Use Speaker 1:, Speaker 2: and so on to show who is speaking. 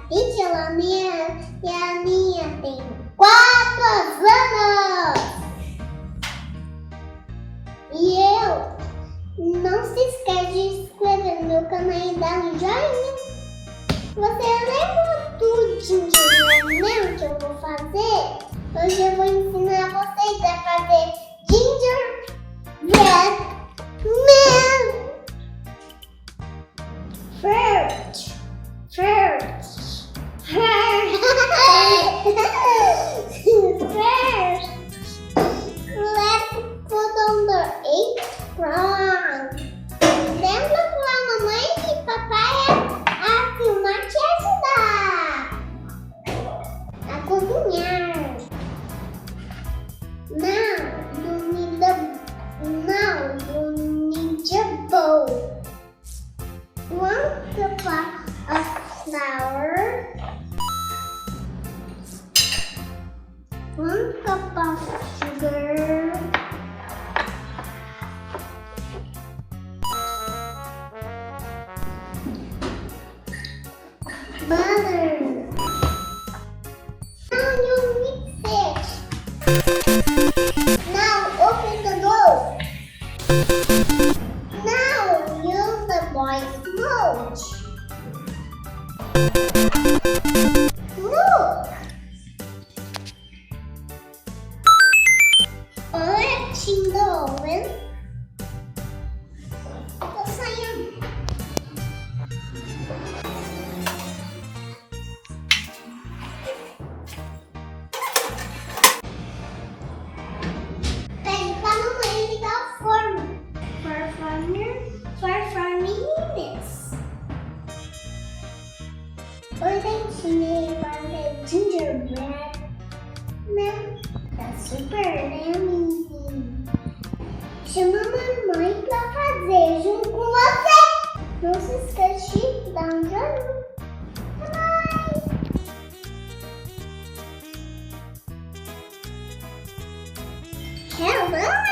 Speaker 1: TeacherAninha e a Aninha tem 4 anos. E não se esquece de se inscrever no meu canal e dar um joinha. Você lembra do Gingerbread que eu vou fazer? Hoje eu vou ensinar vocês a fazer Gingerbread Man. First, let's put on the apron. Lembra pra mamãe e papai a filmar te ajudar a cozinhar. Now you need a bowl. 1 cup of flour, 1 cup of sugar, butter. Now you mix it. Now open the bowl. Now use the boiled mulch. Look! Let's in the oven. Tô saindo. Pede pra mamãe ligar o forno. For 4 minutes. Hoje eu ensinei a fazer gingerbread. Né? Tá super, né, menino? Chama a mamãe pra fazer junto com você. Não se esqueça de dar um joinha. Bye! Hello!